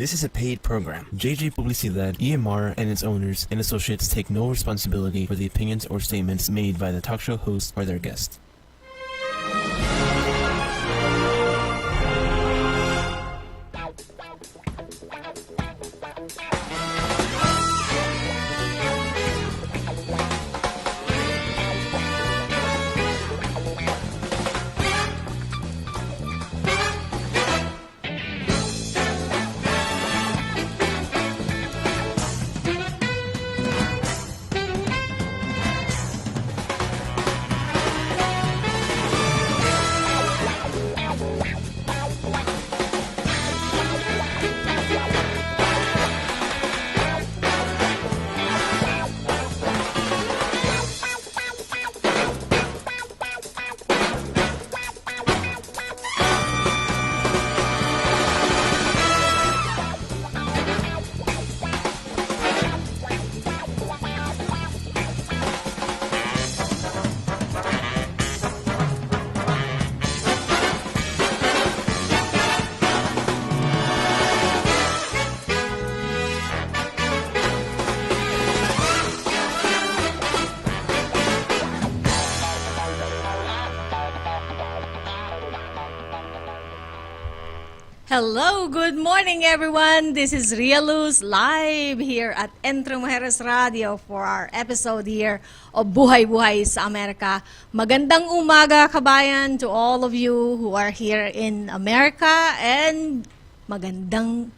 This is a paid program. JJ Publicidad, EMR, and its owners and associates take no responsibility for the opinions or statements made by the talk show host or their guest. Hello, good morning everyone. This is Ria Luz live here at Entre Mujeres Radio for our episode here of Buhay Buhay sa Amerika. Magandang umaga kabayan to all of you who are here in America and magandang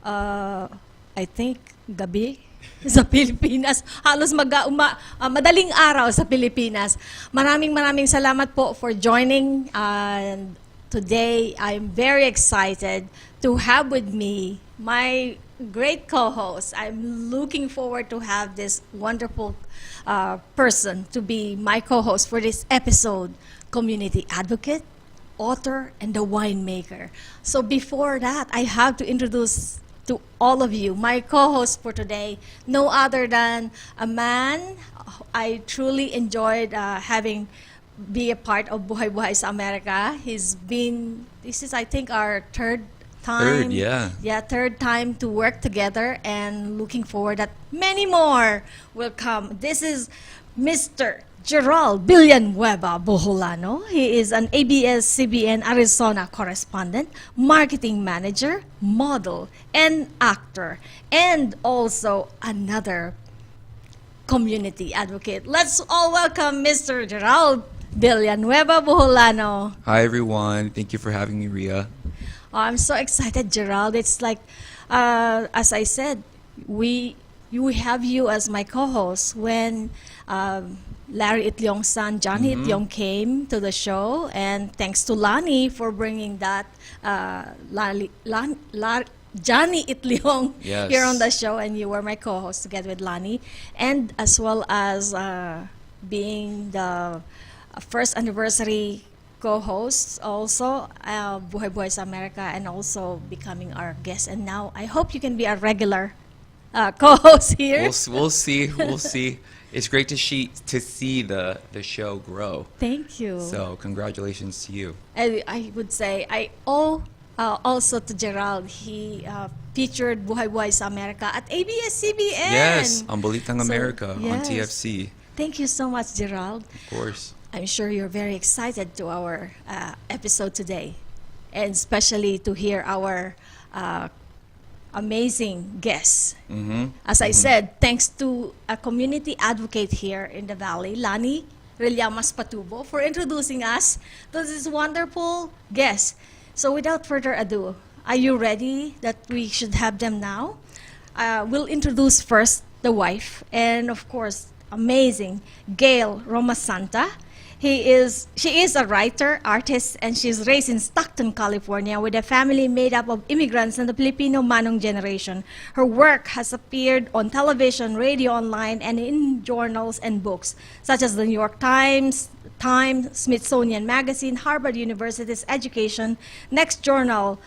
I think gabi sa Pilipinas. Halos madaling araw sa Pilipinas. Maraming salamat po for joining and today, I'm very excited to have with me my great co-host. I'm looking forward to have this wonderful person to be my co-host for this episode, community advocate, author, and the winemaker. So before that, I have to introduce to all of you my co-host for today, no other than a man I truly enjoyed be a part of Buhay Buhay sa Amerika. This is I think our third time. Third time to work together and looking forward that many more will come. This is Mr. Gerald Villanueva Buholano. He is an ABS-CBN Arizona correspondent, marketing manager, model, and actor, and also another community advocate. Let's all welcome Mr. Gerald Villanueva Buholano. Hi everyone, thank you for having me, Ria. Oh, I'm so excited, Gerald. It's like, as I said, we have you as my co-host when Larry Itliong's son, Johnny Itliong, came to the show, and thanks to Lani for bringing that Johnny Itliong here on the show, and you were my co-host together with Lani, and as well as being the first anniversary co-host also, Buhay Buhay sa Amerika, and also becoming our guest. And now I hope you can be a regular co-host here. We'll see. It's great to see the show grow. Thank you. So congratulations to you. I would say I owe also to Gerald. He featured Buhay Buhay sa Amerika at ABS-CBN. Yes, on Balitang America on yes. TFC. Thank you so much, Gerald. Of course. I'm sure you're very excited to our episode today, and especially to hear our amazing guests. As I said, thanks to a community advocate here in the Valley, Lani Rillamas Patubo, for introducing us to this wonderful guest. So without further ado, are you ready that we should have them now? We'll introduce first the wife, and of course, amazing Gayle Romasanta. She is a writer, artist, and she's raised in Stockton, California, with a family made up of immigrants and the Filipino Manong generation. Her work has appeared on television, radio, online, and in journals and books, such as the New York Times, Smithsonian Magazine, Harvard University's Education, Next Journal,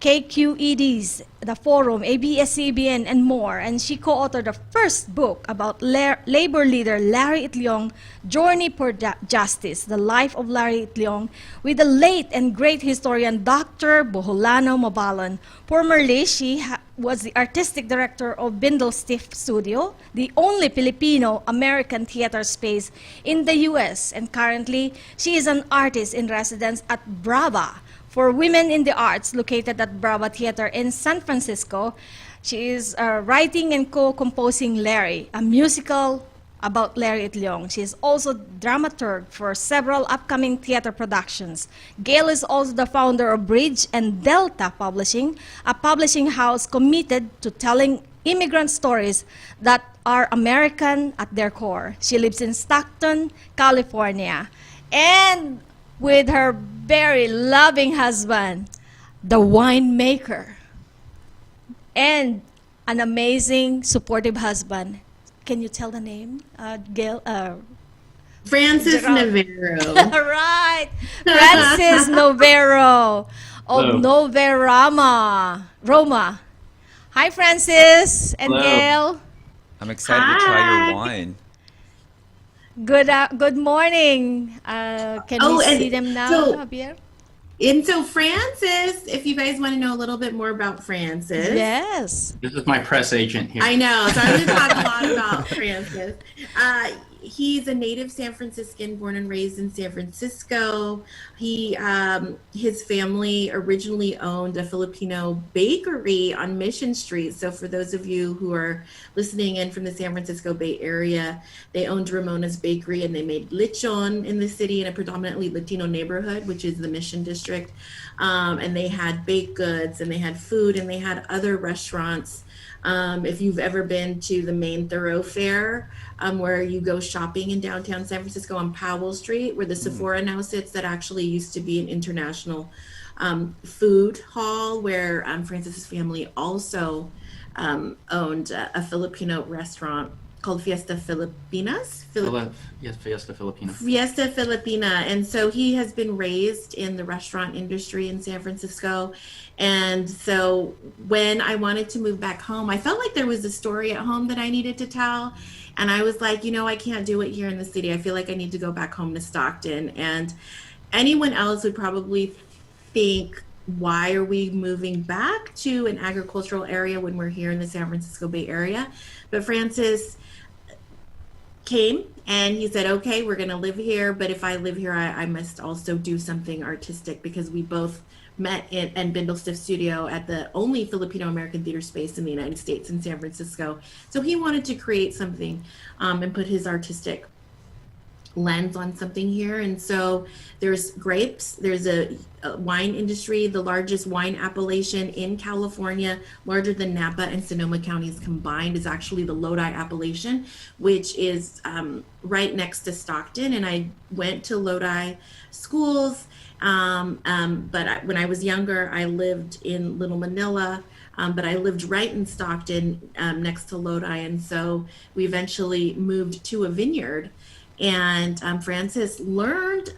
KQEDs, the Forum, ABS-CBN, and more. And she co-authored the first book about labor leader Larry Itliong, Journey for Justice, The Life of Larry Itliong, with the late and great historian Dr. Buholano Mabalon. Formerly, she was the artistic director of Bindlestiff Studio, the only Filipino American theater space in the U.S. And currently, she is an artist in residence at Brava for Women in the Arts, located at Brava Theater in San Francisco. She is writing and co-composing Larry, a musical about Larry Itliong. She is also dramaturg for several upcoming theater productions. Gayle is also the founder of Bridge and Delta Publishing, a publishing house committed to telling immigrant stories that are American at their core. She lives in Stockton, California. And with her very loving husband, the winemaker, and an amazing, supportive husband. Can you tell the name, Gayle? Francis Gerald. Novero. Right, Francis Novero of Hello. Roma. Hi, Francis and Hello. Gayle. I'm excited to try Hi. your wine. Good morning. Can Oh, we and see them now, so- Javier? And so Francis, if you guys want to know a little bit more about Francis. Yes. This is my press agent here. I know, so I'm going to talk a lot about Francis. He's a native San Franciscan, born and raised in San Francisco. His family originally owned a Filipino bakery on Mission Street. So for those of you who are listening in from the San Francisco Bay Area, they owned Ramona's Bakery, and they made lechon in the city in a predominantly Latino neighborhood, which is the Mission District. And they had baked goods, and they had food, and they had other restaurants. If you've ever been to the main thoroughfare, where you go shopping in downtown San Francisco on Powell Street, where the Sephora now sits, that actually used to be an international food hall, where Francis's family also owned a Filipino restaurant called Fiesta Filipinas. Yes, Fiesta Filipina. Fiesta Filipina. And so he has been raised in the restaurant industry in San Francisco. And so when I wanted to move back home, I felt like there was a story at home that I needed to tell. And I was like, I can't do it here in the city. I feel like I need to go back home to Stockton. And anyone else would probably think, why are we moving back to an agricultural area when we're here in the San Francisco Bay Area? But Francis came and he said, okay, we're going to live here. But if I live here, I must also do something artistic, because we both met in Bindlestiff Studio at the only Filipino American theater space in the United States in San Francisco. So he wanted to create something and put his artistic lens on something here. And so there's grapes, there's a wine industry, the largest wine appellation in California, larger than Napa and Sonoma counties combined, is actually the Lodi appellation, which is right next to Stockton. And I went to Lodi schools, but when I was younger, I lived in Little Manila. But I lived right in Stockton, next to Lodi. And so we eventually moved to a vineyard. And Francis learned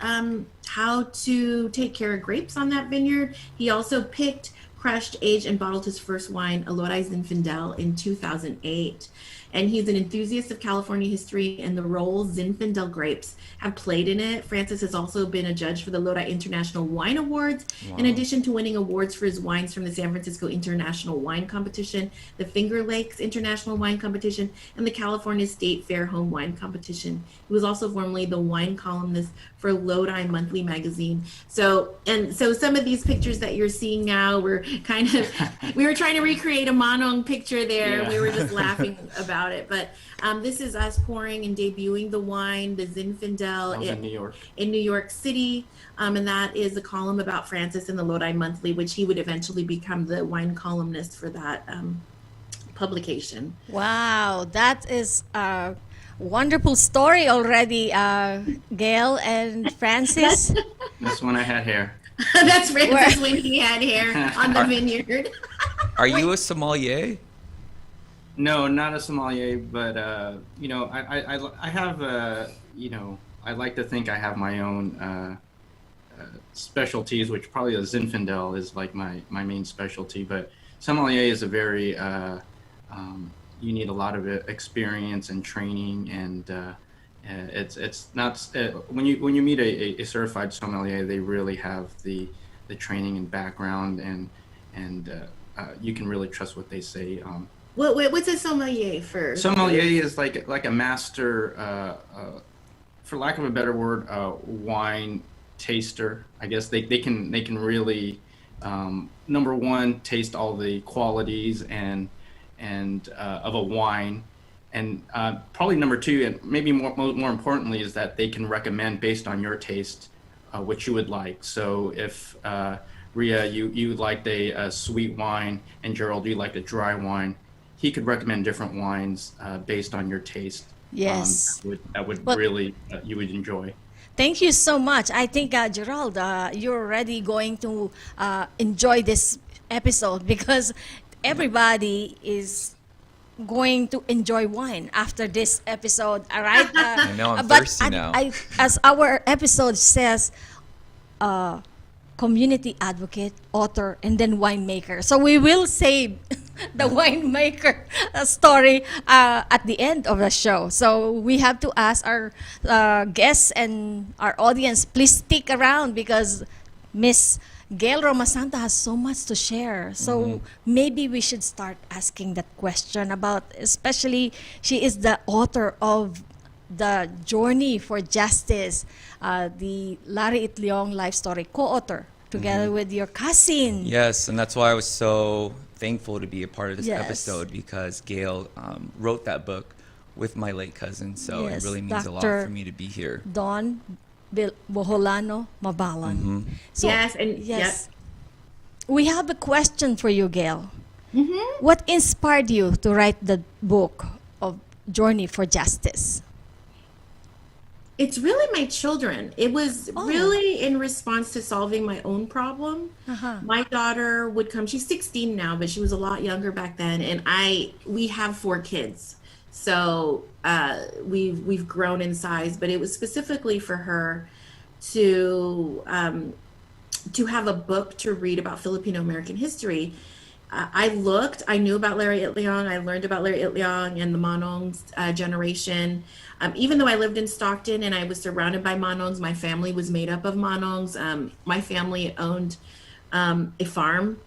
how to take care of grapes on that vineyard. He also picked, crushed, aged, and bottled his first wine, a Lodi Zinfandel, in 2008. And he's an enthusiast of California history, and the role Zinfandel grapes have played in it. Francis has also been a judge for the Lodi International Wine Awards, in addition to winning awards for his wines from the San Francisco International Wine Competition, the Finger Lakes International Wine Competition, and the California State Fair Home Wine Competition. He was also formerly the wine columnist for Lodi Monthly Magazine. So some of these pictures that you're seeing now, we were trying to recreate a Manong picture there. Yeah. We were just laughing about it. But this is us pouring and debuting the wine, the Zinfandel, I was in New York. in New York City. And that is a column about Francis in the Lodi Monthly, which he would eventually become the wine columnist for that publication. Wow, that is a wonderful story already, Gayle and Francis. That's when I had hair. That's Francis when he had hair on the vineyard. Are you a sommelier? No, not a sommelier, but I have I like to think I have my own specialties, which probably a Zinfandel is like my main specialty. But sommelier is a very you need a lot of experience and training, and it's not when you meet a certified sommelier, they really have the training and background, and you can really trust what they say. What's a sommelier for? Sommelier is like a master, for lack of a better word, wine taster. I guess they can really number one, taste all the qualities and of a wine, and probably number two, and maybe more importantly, is that they can recommend based on your taste what you would like. So if Ria, you liked a sweet wine, and Gerald, you liked a dry wine, he could recommend different wines based on your taste. Yes. That would But- really you would enjoy. Thank you so much. I think, Gerald, you're already going to enjoy this episode because everybody is going to enjoy wine after this episode. All right? I know, I'm but thirsty now. as our episode says, community advocate, author, and then winemaker. So we will save the winemaker story at the end of the show. So we have to ask our guests and our audience, please stick around because Miss Gayle Romasanta has so much to share. So maybe we should start asking that question about, especially she is the author of The Journey for Justice, the Larry Itliong life story, co-author together with your cousin. Yes, and that's why I was so thankful to be a part of this Yes. episode, because Gayle wrote that book with my late cousin, so Yes, it really means a lot Dr. for me to be here. Don Buholano Mabalon. So, Yes, and yes. We have a question for you, Gayle. Mm-hmm. What inspired you to write the book of Journey for Justice? It's really my children. It was Oh. really in response to solving my own problem. Uh-huh. My daughter would come, she's 16 now, but she was a lot younger back then. And we have 4 kids. So we've grown in size, but it was specifically for her to have a book to read about Filipino American history. I knew about Larry Itliong. I learned about Larry Itliong and the Manong's generation. Even though I lived in Stockton and I was surrounded by Manongs, my family was made up of Manongs. My family owned a farm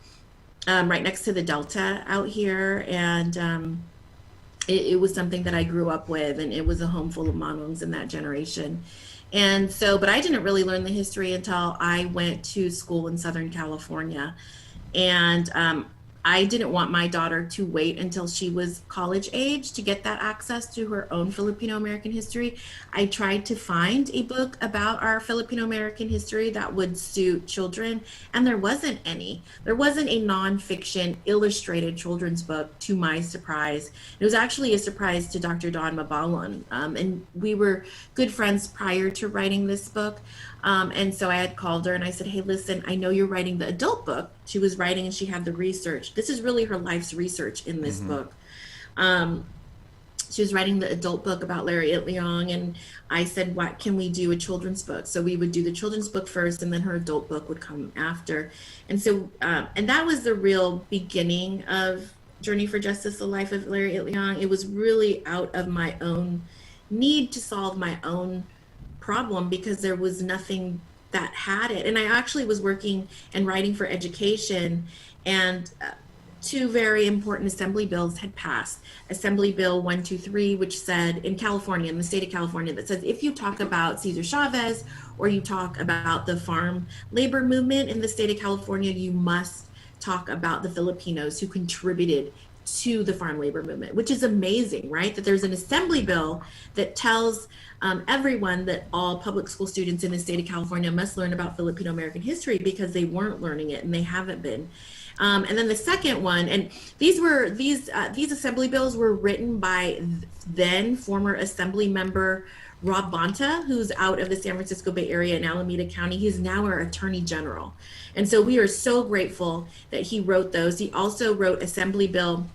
right next to the Delta out here. And it was something that I grew up with, and it was a home full of Manongs in that generation. And so, but I didn't really learn the history until I went to school in Southern California. And I didn't want my daughter to wait until she was college age to get that access to her own Filipino American history. I tried to find a book about our Filipino American history that would suit children, and there wasn't any. There wasn't a nonfiction illustrated children's book, to my surprise. It was actually a surprise to Dr. Don Mabalon, and we were good friends prior to writing this book. And so I had called her and I said, hey, listen, I know you're writing the adult book. She was writing and she had the research. This is really her life's research in this book. She was writing the adult book about Larry Itliong, and I said, what can we do a children's book? So we would do the children's book first, and then her adult book would come after. And so, and that was the real beginning of Journey for Justice, the Life of Larry Itliong. It was really out of my own need to solve my own problem, because there was nothing that had it. And I actually was working and writing for education, and 2 very important assembly bills had passed. Assembly Bill 123, which said in California, in the state of California, that says if you talk about Cesar Chavez or you talk about the farm labor movement in the state of California, you must talk about the Filipinos who contributed to the farm labor movement, which is amazing, right? That there's an assembly bill that tells everyone that all public school students in the state of California must learn about Filipino American history, because they weren't learning it and they haven't been. And then the second one, and these assembly bills were written by then former Assembly member Rob Bonta, who's out of the San Francisco Bay Area in Alameda County. He's now our Attorney General. And so we are so grateful that he wrote those. He also wrote Assembly Bill,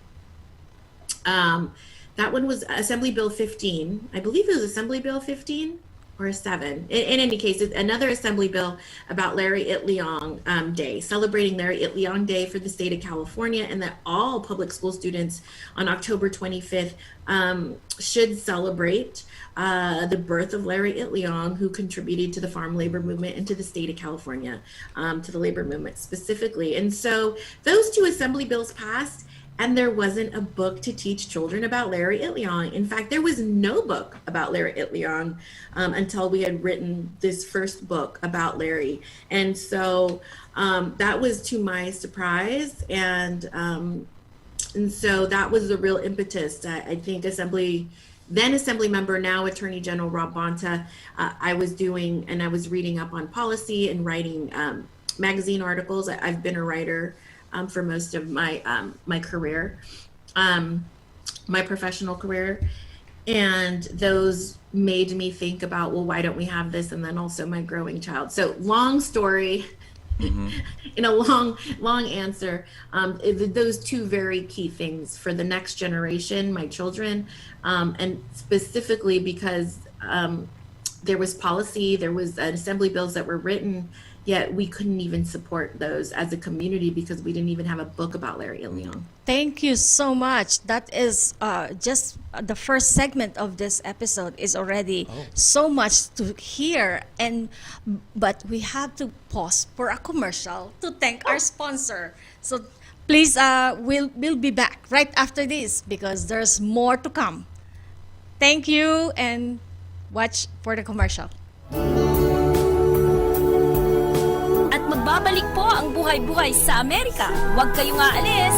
that one was Assembly Bill 15. I believe it was Assembly Bill 15. or a 7. In any case, it's another assembly bill about Larry Itliong Day, celebrating Larry Itliong Day for the state of California, and that all public school students on October 25th should celebrate the birth of Larry Itliong, who contributed to the farm labor movement and to the state of California, to the labor movement specifically. And so those two assembly bills passed, and there wasn't a book to teach children about Larry Itliong. In fact, there was no book about Larry Itliong until we had written this first book about Larry. And so that was to my surprise. And so that was the real impetus. I think then Assembly Member, now Attorney General Rob Bonta, I was reading up on policy and writing magazine articles. I've been a writer for most of my career, my professional career. And those made me think about, well, why don't we have this? And then also my growing child. So long story, in a long answer, those two very key things for the next generation, my children, and specifically because there was policy, there was assembly bills that were written, yet we couldn't even support those as a community because we didn't even have a book about Larry Itliong. Thank you so much. That is just the first segment of this episode is already so much to hear, but we have to pause for a commercial to thank our sponsor. So please, we'll be back right after this because there's more to come. Thank you and watch for the commercial. At magbabalik po ang Buhay Buhay sa Amerika. Huwag kayong aalis!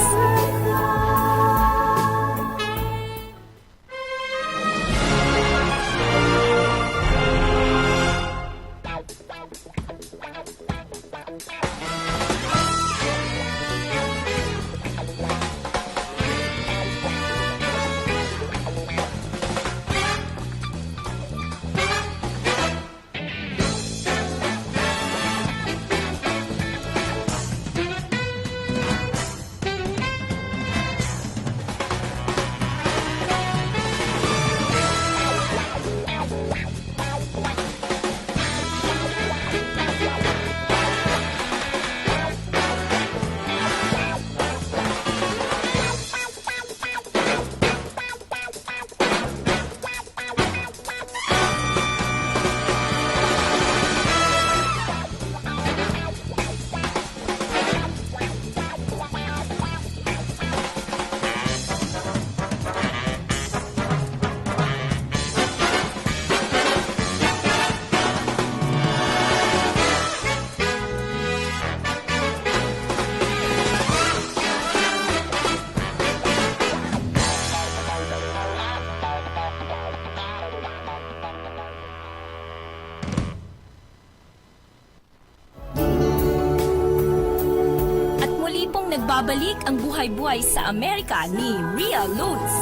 Nagbabalik ang buhay-buhay sa Amerika ni Rhea Luz.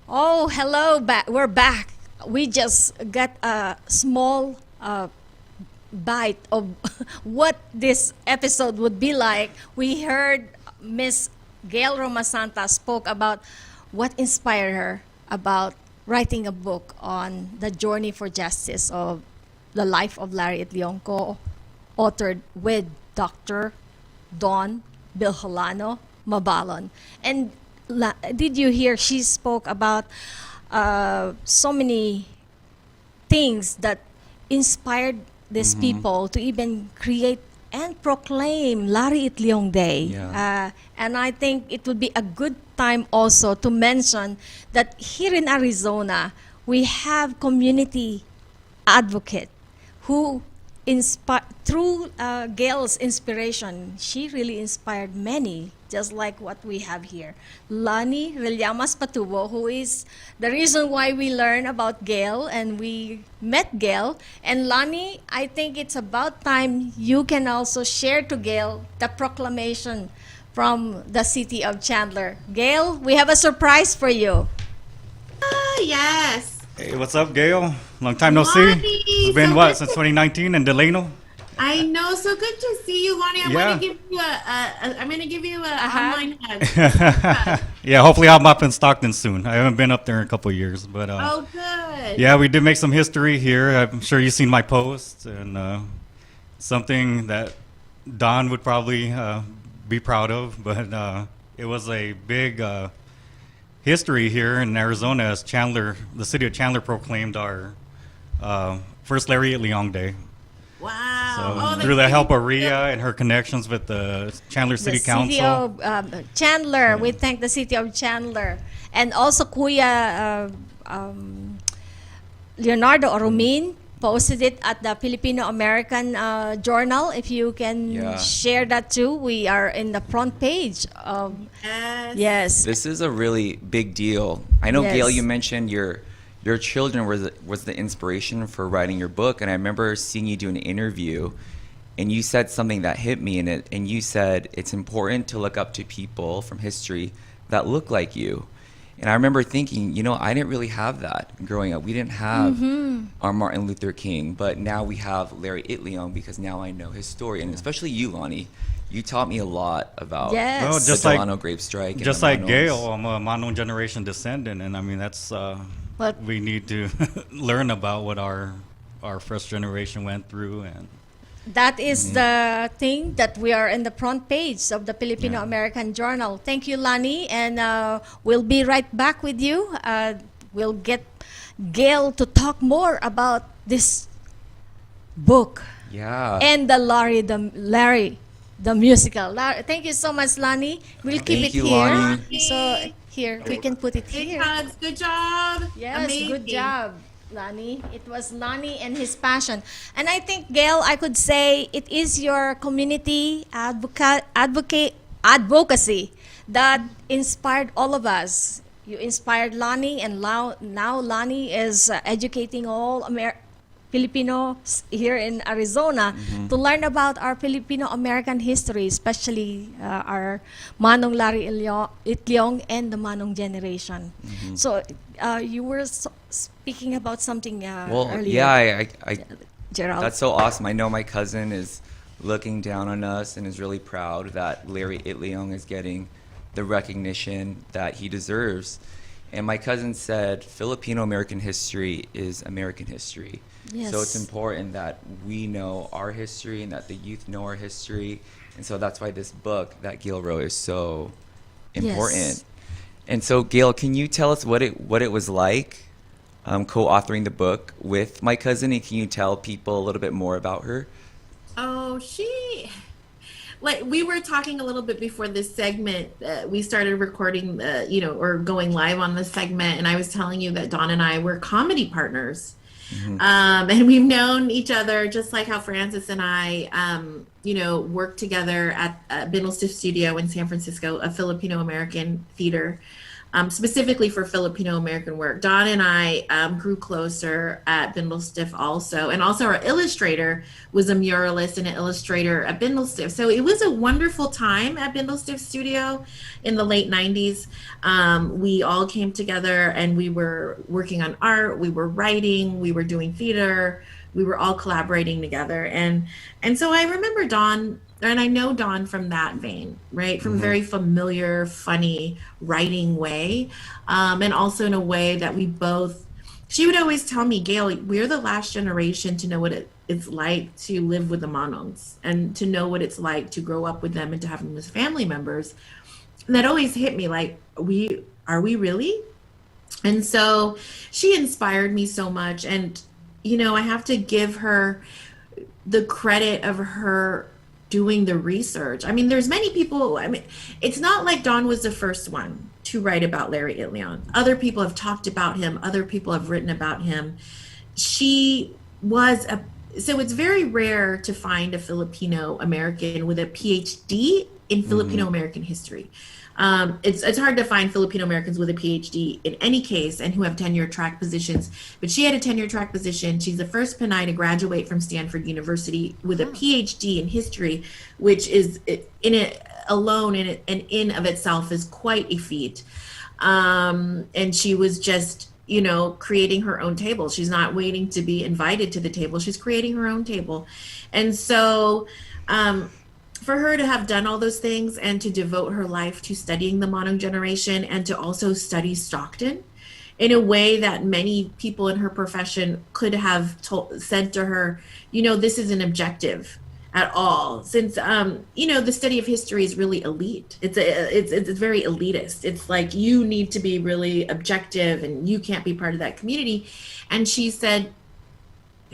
Oh, hello, we're back. We just got a small bite of what this episode would be like. We heard Miss Gayle Romasanta spoke about what inspired her about writing a book on the journey for justice of the life of Larry Itliong, co-authored with Dr. Don Buholano Mabalon. And did you hear she spoke about so many things that inspired these people to even create and proclaim Larry Itliong Day. Yeah. And I think it would be a good time also to mention that here in Arizona, we have community advocate who through Gayle's inspiration, she really inspired many, just like what we have here. Lani Rillamas Patubo, who is the reason why we learn about Gayle and we met Gayle. And Lani, I think it's about time you can also share to Gayle the proclamation from the city of Chandler. Gayle, we have a surprise for you. Yes. Hey, what's up, Gayle? Long time no see. It's been so what, good since 2019 in Delano? I know. So good to see you, Lonnie. I Yeah. want to give you I'm going to give you a online hug. Yeah, hopefully I'm up in Stockton soon. I haven't been up there in a couple of years, but Oh, good. yeah, we did make some history here. I'm sure you've seen my posts, and something that Don would probably be proud of. But it was a big history here in Arizona as the city of Chandler proclaimed our first Larry Itliong Day. Wow. So Oh, through the that's help of so Rhea good. and her connections with the Chandler City The Council. city of Chandler. We thank the city of Chandler. And also Kuya Leonardo Oromin posted it at the Filipino American journal. If you can Yeah. share that too. We are in the front page of yes. This is a really big deal. I know, Yes. Gayle, you mentioned your children was the inspiration for writing your book, and I remember seeing you do an interview, and you said something that hit me in it, and you said it's important to look up to people from history that look like you. And I remember thinking, I didn't really have that growing up. We didn't have our Martin Luther King, but now we have Larry Itliong because now I know his story, and especially you, Lonnie. You taught me a lot about Yes. Well, the just like- Delano grape strike. and Just the like Manongs. Gayle, I'm a Manong generation descendant, and I mean that's But- we need to learn about what our first generation went through, and That is the thing that we are in the front page of the Filipino American Journal. Thank you, Lani, and we'll be right back with you. We'll get Gayle to talk more about this book Yeah. and the Larry the musical. Thank you so much, Lani. We'll keep Thank it you, here. Lani. So here we can put it Big here. hugs. Good job. Yes, Amazing. good job, Lani. It was Lani and his passion. And I think, Gayle, I could say it is your community advocacy that inspired all of us. You inspired Lani, and now Lani is educating all Filipinos here in Arizona to learn about our Filipino American history, especially our Manong Larry Itliong and the Manong generation. So you were speaking about something Well, earlier, yeah, I Gerald. that's so awesome. I know my cousin is looking down on us and is really proud that Larry Itliong is getting the recognition that he deserves. And my cousin said Filipino American history is American history. Yes. So it's important that we know our history and that the youth know our history. And so that's why this book that Gayle wrote is so important. Yes. And so, Gayle, can you tell us what it was like co-authoring the book with my cousin? And can you tell people a little bit more about her? Oh, like we were talking a little bit before this segment, we started recording, or going live on this segment. And I was telling you that Dawn and I were comedy partners. And we've known each other just like how Francis and I, worked together at Bindlestiff Studio in San Francisco, a Filipino American theater, specifically for Filipino American work. Dawn and I grew closer at Bindlestiff also. And also our illustrator was a muralist and an illustrator at Bindlestiff. So it was a wonderful time at Bindlestiff Studio in the late 90s. We all came together and we were working on art, we were writing, we were doing theater, we were all collaborating together. And so I remember Dawn, and I know Dawn from that vein, right? From a very familiar, funny writing way. And also in a way that she would always tell me, Gayle, we're the last generation to know what it's like to live with the Manongs and to know what it's like to grow up with them and to have them as family members. And that always hit me like, are we really? And so she inspired me so much. And, I have to give her the credit of her doing the research. I mean, there's many people, it's not like Dawn was the first one to write about Larry Itliong. Other people have talked about him. Other people have written about him. So it's very rare to find a Filipino American with a PhD in Filipino American history. It's hard to find Filipino Americans with a PhD in any case and who have tenure track positions, but she had a tenure track position. She's the first Pinay to graduate from Stanford University with a PhD in history, which is in it alone and in of itself is quite a feat. And she was just creating her own table. She's not waiting to be invited to the table. She's creating her own table. And so for her to have done all those things and to devote her life to studying the Manong generation and to also study Stockton in a way that many people in her profession could have said to her, this isn't objective at all, since the study of history is really elite. It's very elitist. It's like you need to be really objective and you can't be part of that community. And she said,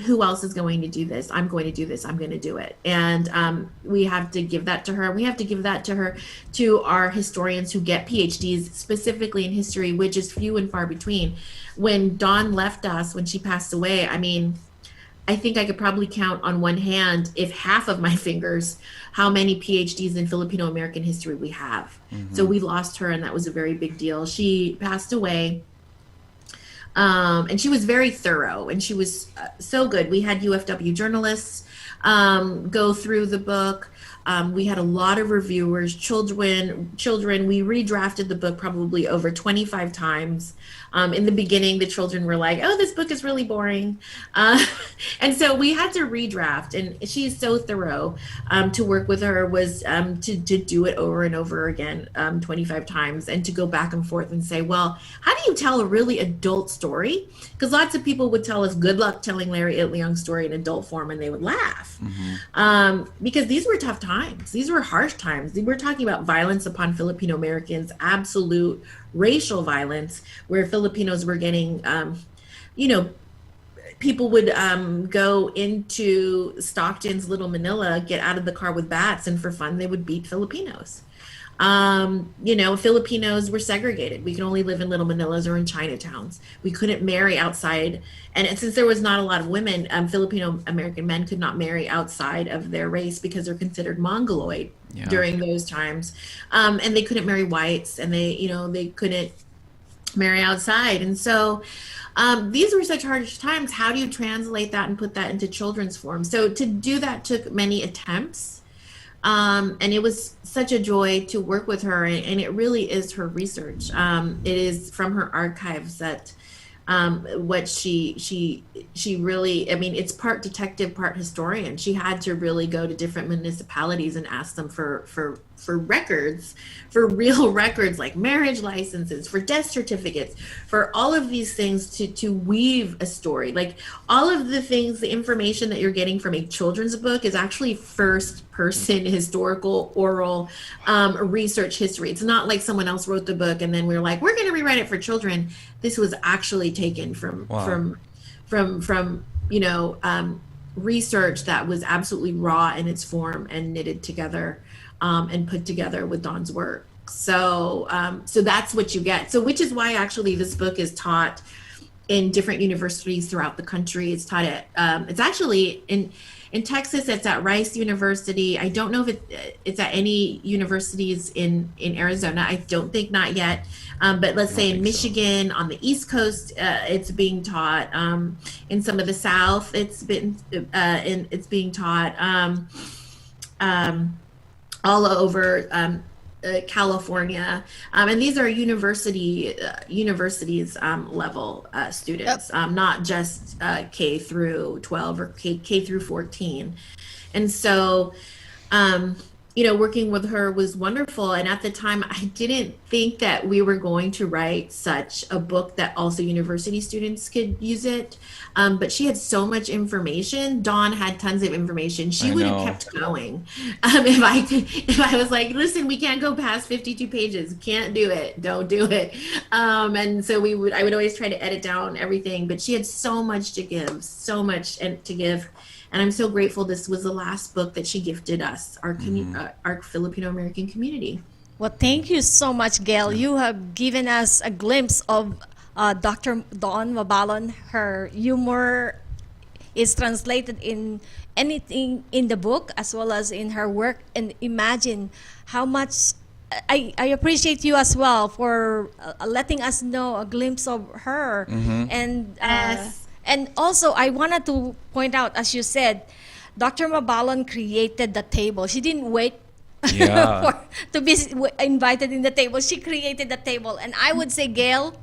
who else is going to do this? I'm going to do this. I'm going to do it. And we have to give that to her. We have to give that to our historians who get PhDs specifically in history, which is few and far between. When Dawn left us, when she passed away, I think I could probably count on one hand, if half of my fingers, how many PhDs in Filipino American history we have. So we lost her, and that was a very big deal. She passed away. And she was very thorough, and she was so good. We had UFW journalists go through the book. We had a lot of reviewers, children. We redrafted the book probably over 25 times. In the beginning, the children were like, oh, this book is really boring. And so we had to redraft, and she's so thorough. To work with her was to do it over and over again, 25 times, and to go back and forth and say, well, how do you tell a really adult story? Because lots of people would tell us, good luck telling Larry Itliong's story in adult form, and they would laugh. Because these were tough times. These were harsh times. We're talking about violence upon Filipino Americans, absolute racial violence, where Filipinos were getting, people would go into Stockton's Little Manila, get out of the car with bats, and for fun, they would beat Filipinos. Filipinos were segregated. We could only live in Little Manilas or in Chinatowns. We couldn't marry outside. And since there was not a lot of women, Filipino American men could not marry outside of their race because they're considered Mongoloid during those times. And they couldn't marry whites, and they couldn't marry outside. And so these were such hard times. How do you translate that and put that into children's form? So to do that took many attempts. And it was such a joy to work with her, and it really is her research. It is from her archives that what she really, it's part detective, part historian. She had to really go to different municipalities and ask them for records, for real records, like marriage licenses, for death certificates, for all of these things to weave a story. Like all of the things, the information that you're getting from a children's book is actually first person historical oral research history. It's not like someone else wrote the book and then we're like, we're going to rewrite it for children. This was actually taken from research that was absolutely raw in its form and knitted together and put together with Dawn's work. So that's what you get. So which is why actually this book is taught in different universities throughout the country. It's taught at it's actually in Texas, it's at Rice University. I don't know if it's at any universities in Arizona. I don't think not yet. But let's say in Michigan, on the East Coast, it's being taught. In some of the South, it's being taught all over California. And these are universities level students, not just K through 12 or K through 14. And so, working with her was wonderful. And at the time, I didn't think that we were going to write such a book that also university students could use it. But she had so much information. Dawn had tons of information. She would have kept going. If I was like, listen, we can't go past 52 pages. Can't do it. Don't do it. And so I would always try to edit down everything. But she had so much to give, to give. And I'm so grateful this was the last book that she gifted us, our Filipino American community. Well, thank you so much, Gayle. You have given us a glimpse of Dr. Dawn Mabalon. Her humor is translated in anything in the book as well as in her work. And imagine how much I appreciate you as well for letting us know a glimpse of her. And and also, I wanted to point out, as you said, Dr. Mabalon created the table. She didn't wait to be invited in the table. She created the table. And I would say, Gayle,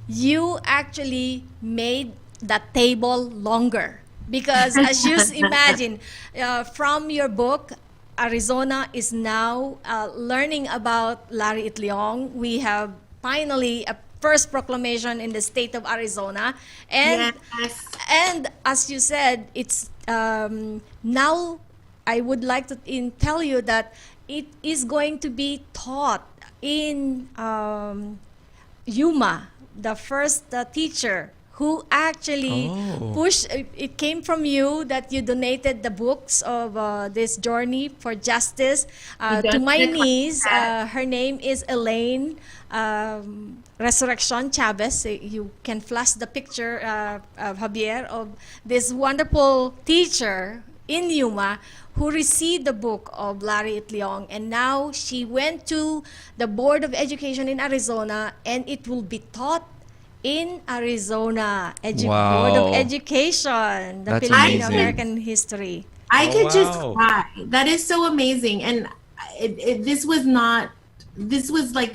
you actually made the table longer. Because as you imagine, from your book, Arizona is now learning about Larry Itliong. We have finally a first proclamation in the state of Arizona. And, and as you said, it's now I would like to tell you that it is going to be taught in Yuma, the first teacher who actually pushed. It came from you that you donated the books of this journey for justice to my niece. Her name is Elaine Resurrection Chavez. You can flash the picture of Javier of this wonderful teacher in Yuma who received the book of Larry Itliong, and now she went to the Board of Education in Arizona, and it will be taught in Arizona Board of Education, the That's Filipino amazing. American history. I could just cry. That is so amazing. And this was like,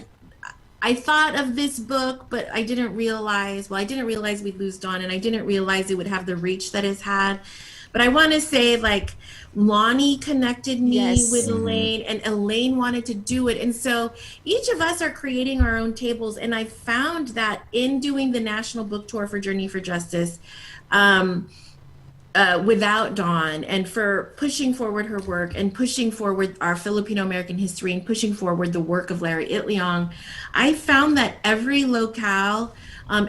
I thought of this book, but I didn't realize we'd lose Dawn, and I didn't realize it would have the reach that it's had. But I want to say, like, Lonnie connected me with Elaine, and Elaine wanted to do it. And so each of us are creating our own tables. And I found that in doing the National Book Tour for Journey for Justice, without Dawn, and for pushing forward her work and pushing forward our Filipino American history and pushing forward the work of Larry Itliong, I found that every locale,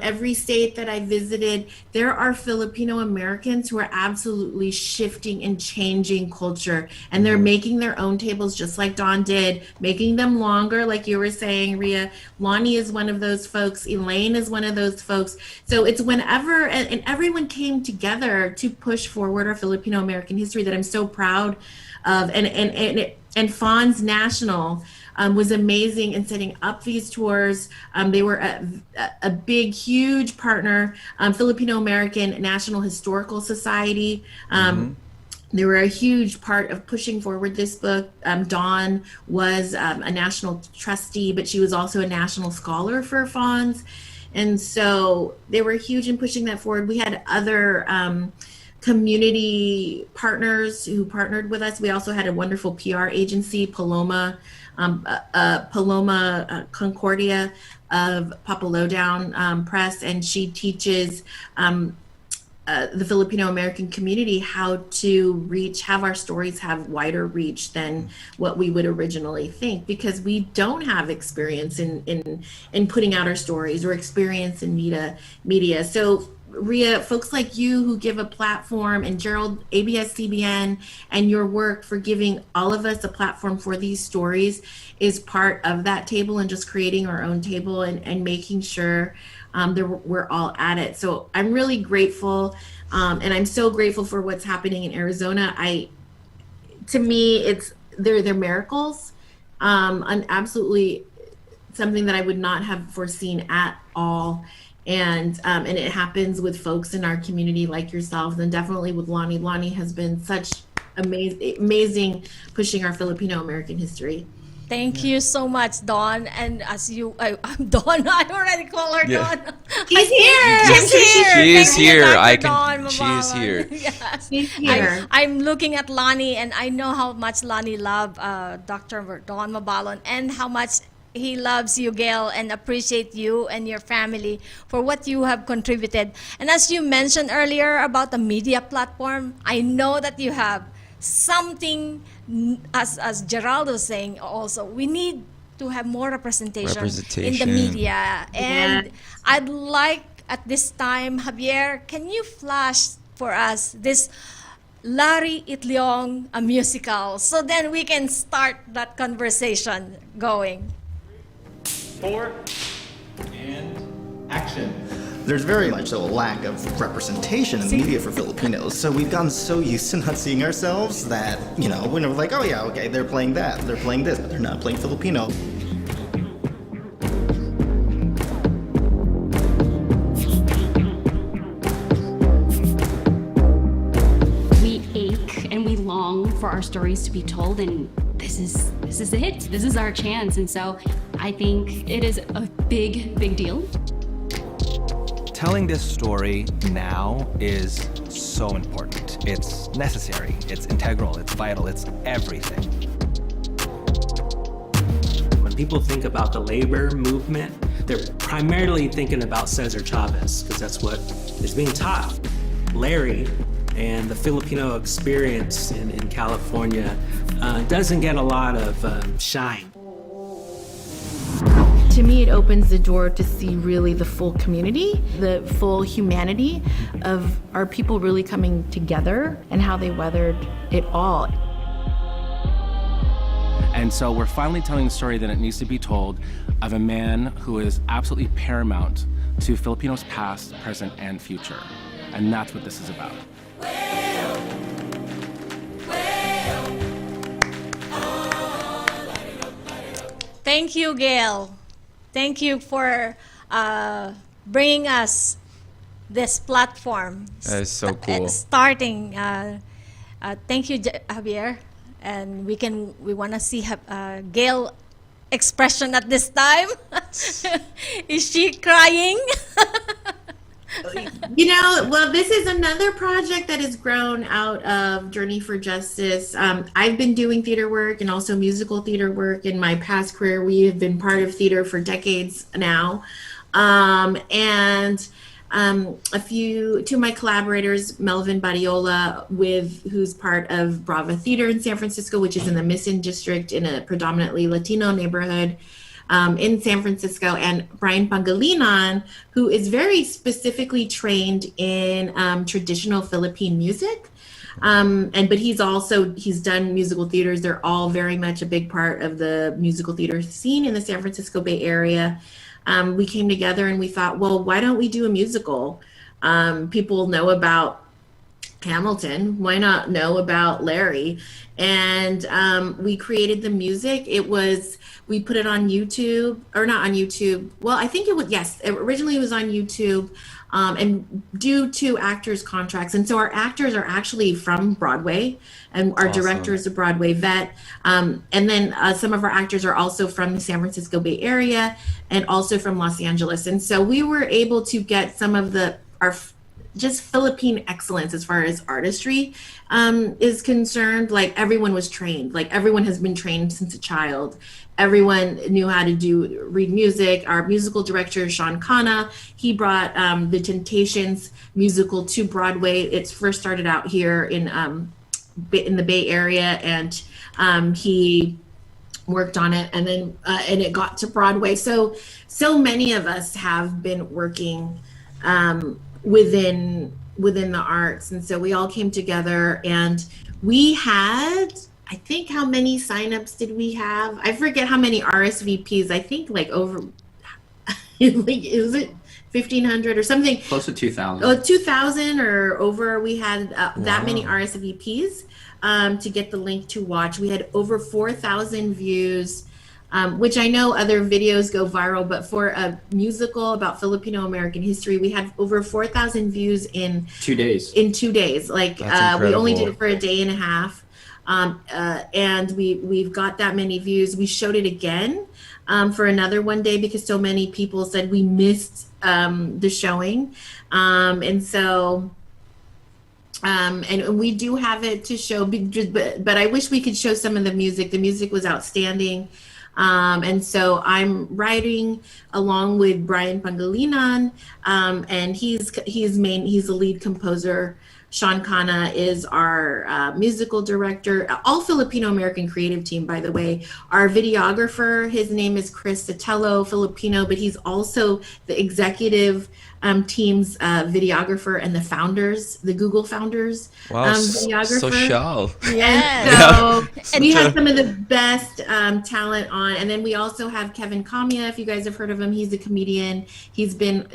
every state that I visited, there are Filipino Americans who are absolutely shifting and changing culture, and they're making their own tables just like Dawn did, making them longer, like you were saying, Rhea. Lonnie is one of those folks. Elaine is one of those folks. So it's whenever, and everyone came together to push forward our Filipino American history that I'm so proud of. And Fonz National was amazing in setting up these tours. They were a big, huge partner. Filipino American National Historical Society. They were a huge part of pushing forward this book. Dawn was a national trustee, but she was also a national scholar for Fonz. And so they were huge in pushing that forward. We had other community partners who partnered with us. We also had a wonderful PR agency, Paloma Concordia of Papa Lowdown Press, and she teaches the Filipino American community how to have our stories have wider reach than what we would originally think, because we don't have experience in putting out our stories or experience in media. So Rhea, folks like you who give a platform, and Gerald, ABS-CBN, and your work for giving all of us a platform for these stories is part of that table, and just creating our own table and making sure that we're all at it. So I'm really grateful, and I'm so grateful for what's happening in Arizona. To me, they're miracles, and absolutely something that I would not have foreseen at all. And it happens with folks in our community like yourselves, and definitely with Lonnie. Lonnie has been such amazing pushing our Filipino American history. Thank you so much, Dawn. And as I'm Dawn. I already call her Dawn. She's here. She is here. She is here. Yes. She's here. I'm looking at Lonnie, and I know how much Lonnie loved Dr. Dawn Mabalon, and how much he loves you, Gayle, and appreciate you and your family for what you have contributed. And as you mentioned earlier about the media platform, I know that you have something, as Gerald was saying also, we need to have more representation in the media. And I'd like at this time, Javier, can you flash for us this Larry Itliong, a musical, so then we can start that conversation going. 4 and action. There's very much so a lack of representation in the media for Filipinos. So we've gotten so used to not seeing ourselves that, when we're like, oh yeah, okay, they're playing that, they're playing this, but they're not playing Filipino. We ache and we long for our stories to be told, and this is the hit. This is our chance, and so I think it is a big deal. telling this story now is so important. It's necessary, it's integral, it's vital, it's everything. When people think about the labor movement, they're primarily thinking about Cesar Chavez, because that's what is being taught. Larry and the Filipino experience in California doesn't get a lot of shine. To me, it opens the door to see really the full community, the full humanity of our people really coming together and how they weathered it all. And so we're finally telling the story that it needs to be told of a man who is absolutely paramount to Filipinos' past, present, and future. And that's what this is about. Thank you, Gayle. Thank you for bringing us this platform. That is so cool. Starting. Thank you, Javier. And we want to see Gayle expression at this time. Is she crying? Well, this is another project that has grown out of Journey for Justice. I've been doing theater work and also musical theater work in my past career. We have been part of theater for decades now. Two of my collaborators, Melvin Badiola, who's part of Brava Theater in San Francisco, which is in the Mission District in a predominantly Latino neighborhood in San Francisco, and Brian Pangilinan, who is very specifically trained in traditional Philippine music. But he's done musical theaters. They're all very much a big part of the musical theater scene in the San Francisco Bay Area. We came together and we thought, well, why don't we do a musical? People know about Hamilton. Why not know about Larry? And we created the music. We put it on YouTube, or not on YouTube. Well, I think originally it was on YouTube. And due to actors' contracts. And so our actors are actually from Broadway, and our director is a Broadway vet. And then some of our actors are also from the San Francisco Bay Area and also from Los Angeles. And so we were able to get some of our just Philippine excellence as far as artistry is concerned. Like, everyone was trained. Like, everyone has been trained since a child. Everyone knew how to read music. Our musical director, Sean Khanna, he brought the Temptations musical to Broadway. It first started out here in the Bay Area, and he worked on it, and then and it got to Broadway. So many of us have been working within the arts, and so we all came together, and we had, I think, how many signups did we have? I forget how many RSVPs. I think like over, is it 1,500 or something? Close to 2,000. Oh, 2,000 or over. We had that many RSVPs to get the link to watch. We had over 4,000 views, which I know other videos go viral, but for a musical about Filipino American history, we had over 4,000 views in 2 days. Like we only did it for a day and a half. And we've got that many views. We showed it again for another one day because so many people said we missed the showing. And we do have it to show, but I wish we could show some of the music. The music was outstanding. And so I'm writing along with Brian Pangilinan, and he's the lead composer. Sean Khanna is our musical director, all Filipino American creative team, by the way. Our videographer, his name is Chris Sotelo, Filipino, but he's also the executive team's videographer and the Google founders videographer. Social. Yeah. So we have some of the best talent on. And then we also have Kevin Kamia, if you guys have heard of him. He's a comedian. He's been,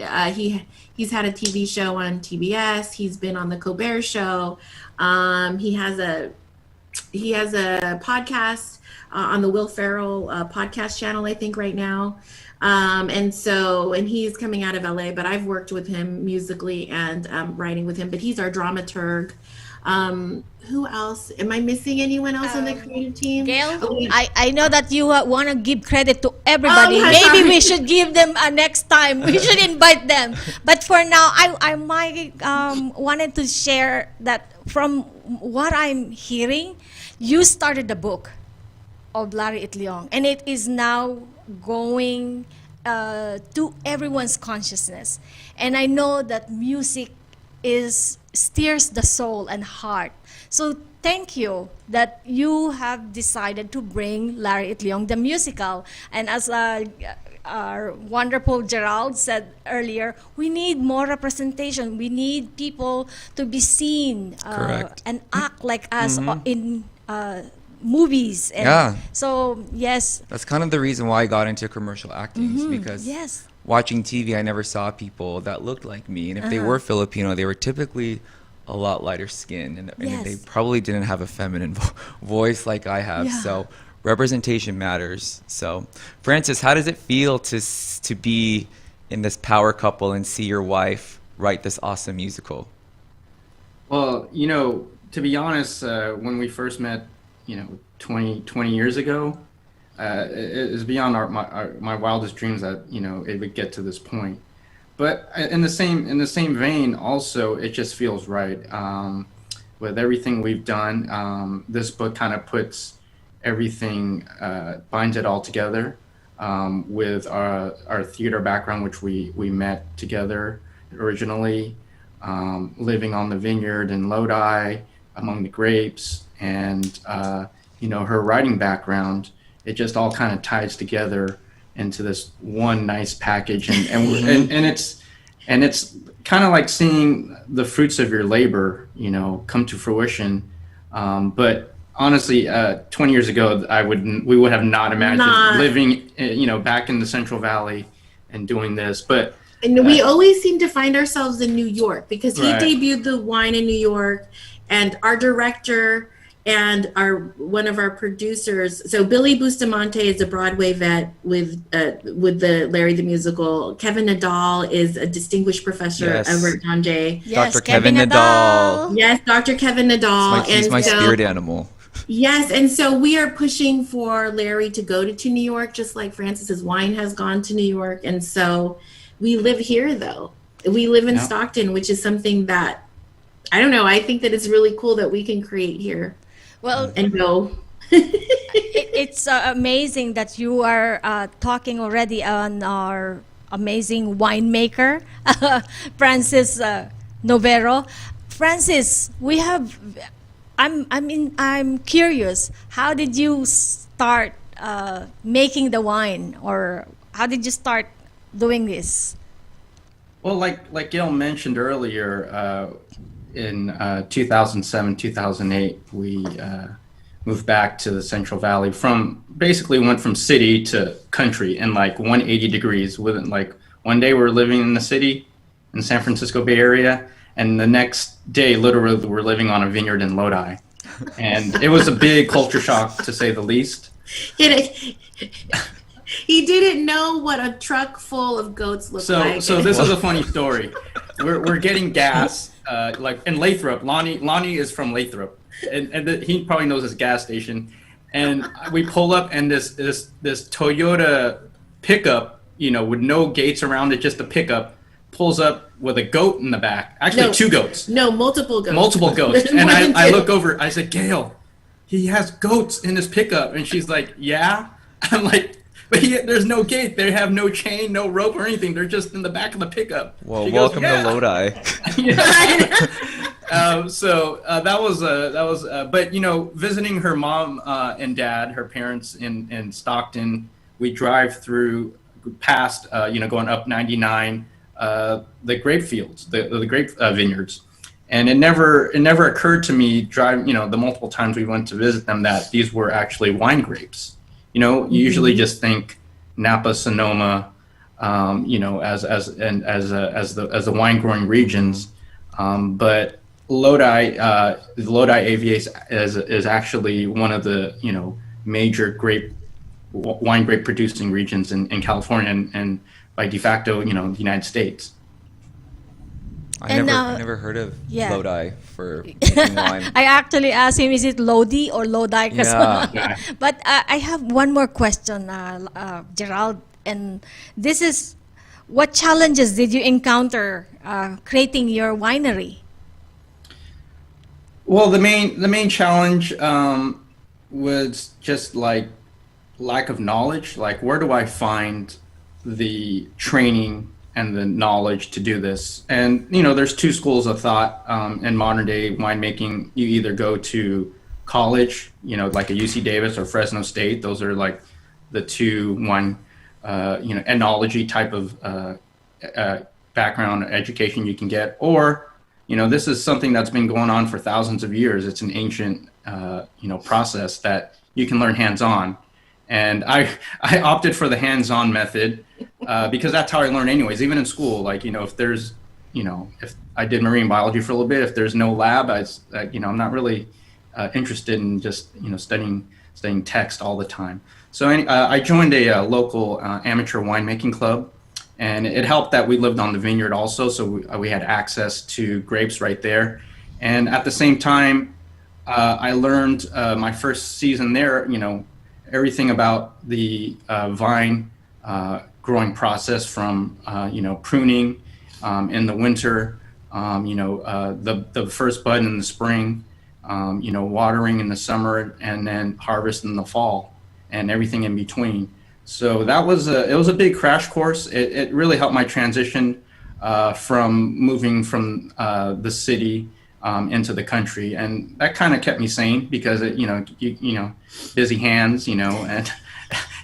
he's had a TV show on TBS. He's been on the Colbert Show. He has a podcast on the Will Ferrell podcast channel, I think, right now. And he's coming out of LA, but I've worked with him musically and writing with him, but he's our dramaturg. Who else? Am I missing anyone else on the creative team? Gayle, Oh, wait. I know that you want to give credit to everybody. Oh, Maybe sorry. we should give them next time. We should invite them. But for now, I might wanted to share that from what I'm hearing, you started the book of Larry Itliong, and it is now going to everyone's consciousness. And I know that music steers the soul and heart. So thank you that you have decided to bring Larry Itliong, the musical. And as our wonderful Gerald said earlier, we need more representation. We need people to be seen Correct. and act like us in movies. And Yeah. So yes. That's kind of the reason why I got into commercial acting, is because Yes. watching TV, I never saw people that looked like me. And if they were Filipino, they were typically a lot lighter skin. And Yes. they probably didn't have a feminine voice like I have. Yeah. So representation matters. So, Francis, how does it feel to be in this power couple and see your wife write this awesome musical? Well, you know, to be honest, when we first met, 20 years ago, it is beyond my wildest dreams that, it would get to this point. But in the same vein, also, it just feels right. With everything we've done, this book kind of puts everything, binds it all together, with our theater background, which we met together originally, living on the vineyard in Lodi among the grapes, and her writing background. It just all kind of ties together into this one nice package, and it's kind of like seeing the fruits of your labor, come to fruition. But honestly, 20 years ago, we would have not imagined living, back in the Central Valley and doing this. And we always seem to find ourselves in New York, because he Right. debuted the wine in New York, and our director and one of our producers. So Billy Bustamante is a Broadway vet with the Larry the Musical. Kevin Nadal is a distinguished professor Yes. over at John Jay. Yes, Dr. Kevin Nadal. Yes, Dr. Kevin Nadal. He's my spirit animal. Yes, and so we are pushing for Larry to go to New York, just like Francis's wine has gone to New York. And so we live here, though. We live in Yeah. Stockton, which is something that, I don't know, I think that it's really cool that we can create here Well, and go. it's amazing that you are talking already on our amazing winemaker, Francis Novero. Francis, I'm curious. How did you start making the wine, or how did you start doing this? Well, like Gayle mentioned earlier, in 2007, 2008, we moved back to the Central Valley. Went from city to country in like 180 degrees. One day we're living in the city in San Francisco Bay Area, and the next day, literally, we're living on a vineyard in Lodi. And it was a big culture shock, to say the least. He didn't know what a truck full of goats looked like. So this is a funny story. We're getting gas, like in Lathrop. Lonnie is from Lathrop, and he probably knows this gas station. And we pull up, and this Toyota pickup, with no gates around it, just a pickup, pulls up with a goat in the back. Actually, two goats. No, multiple goats. Multiple goats. More And than I two. look over. I said, Gayle, he has goats in his pickup, and she's like, yeah. I'm like, but there's no gate. They have no chain, no rope or anything. They're just in the back of the pickup. Well, She goes, welcome "Yeah." to Lodi. That was. But visiting her mom and dad, her parents in Stockton, we drive past, going up 99, the grape fields, the grape vineyards, and it never occurred to me the multiple times we went to visit them that these were actually wine grapes. You usually just think Napa, Sonoma, as the wine growing regions, but Lodi AVA is actually one of the major grape wine grape producing regions in California and by de facto, the United States. I never heard of Lodi for making wine. I actually asked him, is it Lodi or Lodi? Yeah. But I have one more question, Gerald, and this is, what challenges did you encounter creating your winery? Well, the main challenge was just like lack of knowledge. Like, where do I find the training and the knowledge to do this? And there's two schools of thought in modern day winemaking. You either go to college, like a UC Davis or Fresno State. Those are like the two one enology type of background education you can get, or this is something that's been going on for thousands of years. It's an ancient process that you can learn hands-on. And I opted for the hands-on method because that's how I learn anyways, even in school. Like, if there's, if I did marine biology for a little bit, if there's no lab, I'm not really interested in just, studying text all the time. So I joined a local amateur winemaking club, and it helped that we lived on the vineyard also. So we had access to grapes right there. And at the same time, I learned my first season there, everything about the vine growing process from pruning in the winter, the first bud in the spring, watering in the summer, and then harvest in the fall, and everything in between. So that was it was a big crash course. It really helped my transition from moving from the city into the country, and that kind of kept me sane because busy hands, and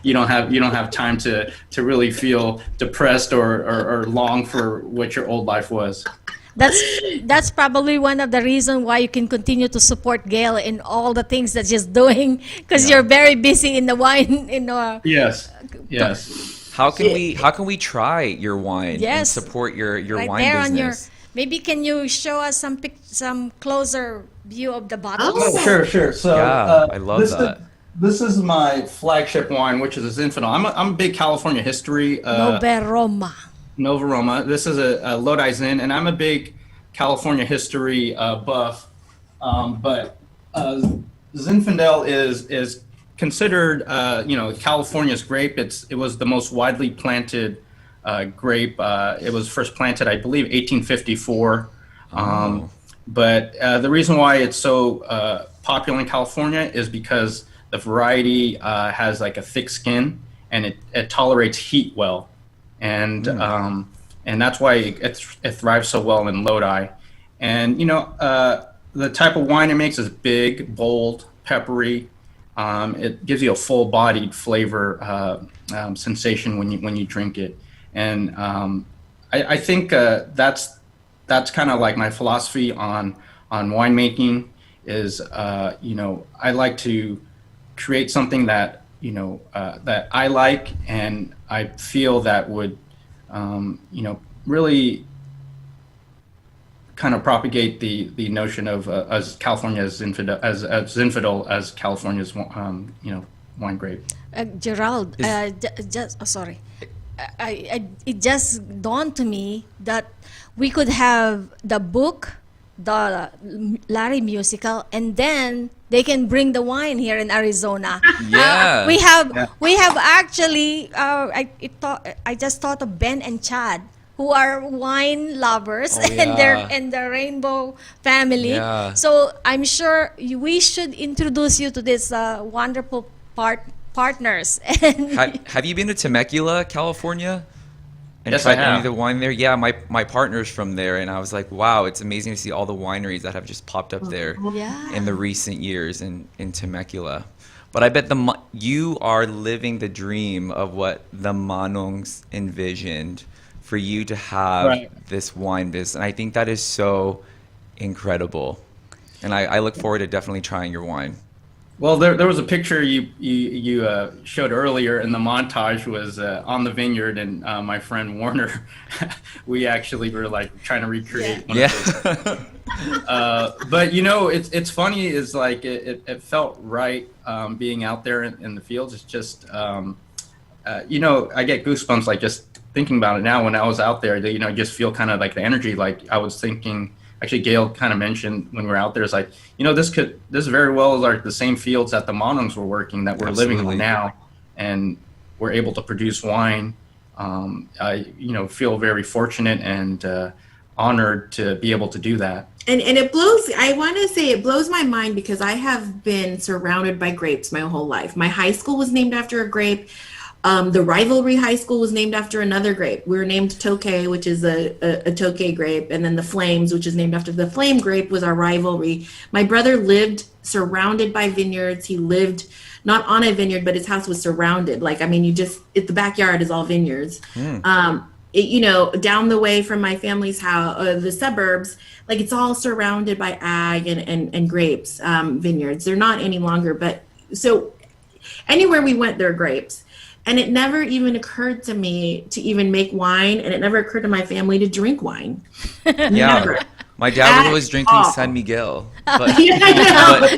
you don't have time to really feel depressed or long for what your old life was. That's probably one of the reasons why you can continue to support Gayle in all the things that she's doing, because you're very busy in the wine. Yes. How can we try your wine and support your right wine there business? Maybe can you show us some closer view of the bottles? Oh, sure. So I love that. This is my flagship wine, which is a Zinfandel. I'm a big California history. Novero. This is a Lodi Zin, and I'm a big California history buff. But Zinfandel is considered, California's grape. It was the most widely planted grape. It was first planted, I believe, 1854. But the reason why it's so popular in California is because the variety has like a thick skin, and it tolerates heat well. And that's why it thrives so well in Lodi. And the type of wine it makes is big, bold, peppery. It gives you a full-bodied flavor sensation when you drink it. And I think that's kind of like my philosophy on winemaking is I like to create something that that I like, and I feel that would, really kind of propagate the notion of as California as Zinfandel as California's wine grape. Gerald, sorry, it just dawned to me that we could have the book, the Larry musical, and then they can bring the wine here in Arizona. Yeah. We have actually I just thought of Ben and Chad, who are wine lovers, and the Rainbow family. Yeah. So I'm sure we should introduce you to this wonderful partners. Have you been to Temecula, California? And Yes, tried I have. any of the wine there? Yeah, my partner's from there, and I was like, wow, it's amazing to see all the wineries that have just popped up there in the recent years in Temecula. But I bet you are living the dream of what the Manongs envisioned for you to have this wine business. And I think that is so incredible. And I look forward to definitely trying your wine. Well, there was a picture you showed earlier, and the montage was on the vineyard, and my friend Warner, we actually were like trying to recreate one of those. But it's funny is like it felt right being out there in the fields. It's just I get goosebumps like just thinking about it now. When I was out there, just feel kind of like the energy. Like I was thinking, actually, Gayle kind of mentioned when we were out there, it's like this very well is like the same fields that the Manongs were working, that we're living on now, and we're able to produce wine. I feel very fortunate and honored to be able to do that. And it blows my mind because I have been surrounded by grapes my whole life. My high school was named after a grape. The rivalry high school was named after another grape. We were named Tokay, which is a Tokay grape, and then the Flames, which is named after the Flame grape, was our rivalry. My brother lived surrounded by vineyards. He lived not on a vineyard, but his house was surrounded. The backyard is all vineyards. Down the way from my family's house, the suburbs, like it's all surrounded by ag and grapes, vineyards. They're not any longer, but so anywhere we went, there are grapes. And it never even occurred to me to even make wine, and it never occurred to my family to drink wine. Never. My dad was always drinking San Miguel. But,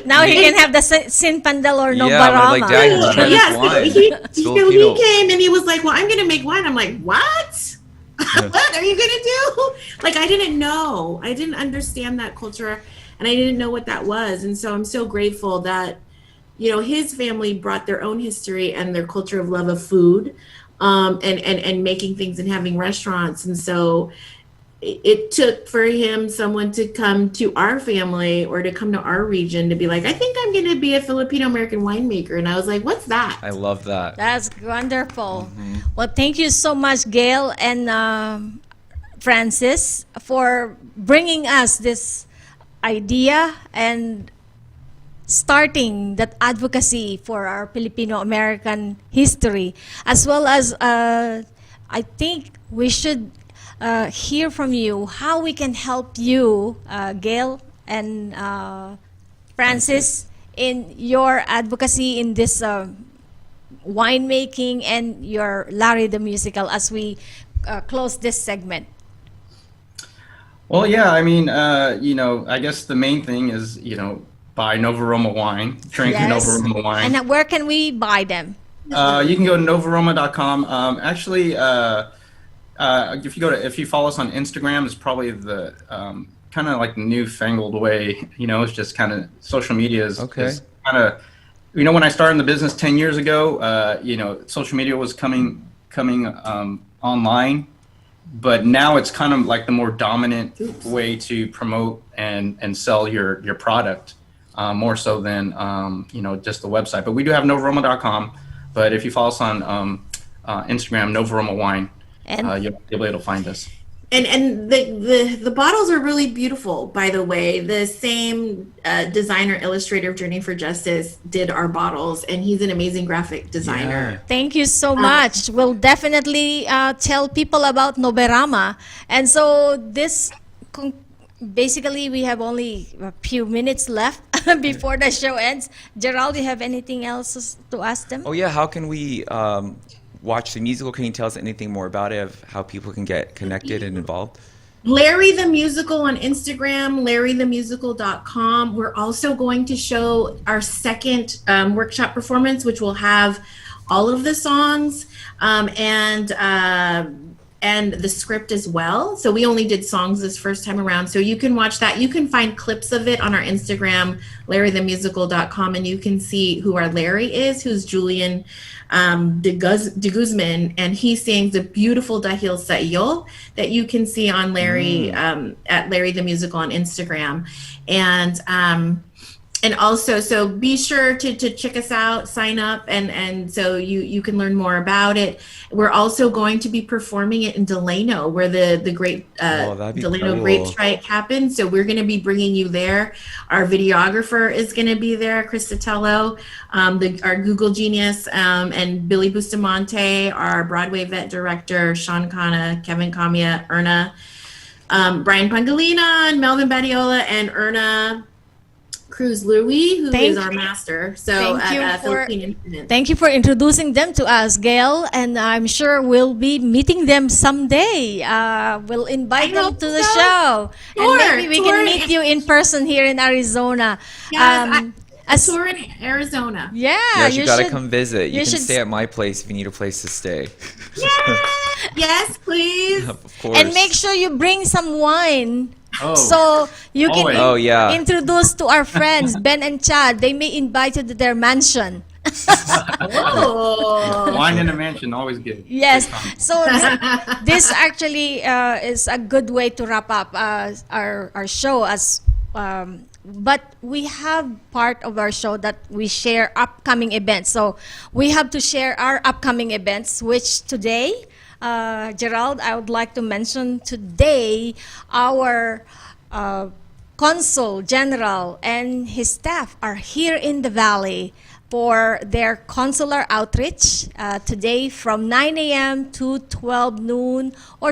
now he can have the Sin Pandel or Novero. Yeah, Dad, try this wine. He came and he was like, well, I'm going to make wine. I'm like, what? What are you going to do? Like, I didn't know. I didn't understand that culture, and I didn't know what that was. And so I'm so grateful that, his family brought their own history and their culture of love of food, and making things and having restaurants. And so it took for him someone to come to our family or to come to our region to be like, I think I'm going to be a Filipino American winemaker. And I was like, what's that? I love that. That's wonderful. Mm-hmm. Well, thank you so much, Gayle and Francis, for bringing us this idea and starting that advocacy for our Filipino American history, as well as I think we should hear from you how we can help you, Gayle and Francis, in your advocacy in this winemaking and your Larry the Musical as we close this segment. Well, yeah, I mean, I guess the main thing is, buy Novero wine, drink Novero wine. And where can we buy them? You can go to noveroma.com. Actually, if you follow us on Instagram, it's probably the kind of like the newfangled way. It's just kind of social media is kind of. When I started in the business 10 years ago, social media was coming online, but now it's kind of like the more dominant way to promote and sell your product. More so than just the website. But we do have noveroma.com. But if you follow us on Instagram, Noveroma Wine, you'll be able to find us. And the bottles are really beautiful, by the way. The same designer illustrator of Journey for Justice did our bottles, and he's an amazing graphic designer. Yeah. Thank you so much. We'll definitely tell people about Noberama. And so this basically, we have only a few minutes left before the show ends. Gerald, do you have anything else to ask them? Oh, yeah. How can we watch the musical? Can you tell us anything more about it, of how people can get connected and involved? Larry the Musical on Instagram, larrythemusical.com. We're also going to show our second workshop performance, which will have all of the songs and the script as well. So we only did songs this first time around. So you can watch that. You can find clips of it on our Instagram, larrythemusical.com, and you can see who our Larry is, who's Julian de Guzman, and he sings the beautiful Dahil Sa Iyo that you can see on Larry at Larry the Musical on Instagram. And also, so be sure to check us out, sign up, and so you can learn more about it. We're also going to be performing it in Delano, where the great Delano Grape Strike happened. So we're going to be bringing you there. Our videographer is going to be there, Chris Sotelo, our Google genius, and Billy Bustamante, our Broadway vet director, Sean Kana, Kevin Kamia, Erna, Brian Pangolina, and Melvin Badiola, and Erna. Cruz Louis, who Thank- is our master. So Thank you at for- Philippine Instruments. Thank you for introducing them to us, Gayle, and I'm sure we'll be meeting them someday. We'll invite I them hope to the so. show, and Sure, maybe we can sure. meet you in person here in Arizona. Yes, a as- tour in Arizona. yeah, Yes, you gotta should- come visit. You can should stay at my place if you need a place to stay. Yes, please. Of course. And make sure you bring some wine. Oh. So you can Always. Oh, yeah. introduce to our friends, Ben and Chad. They may invite you to their mansion. Oh. Wine in a mansion, always good. Yes. So this actually is a good way to wrap up our show. But we have part of our show that we share upcoming events. So we have to share our upcoming events, which today, Gerald, I would like to mention today our Consul General and his staff are here in the Valley for their consular outreach today from 9 a.m. to 12 noon or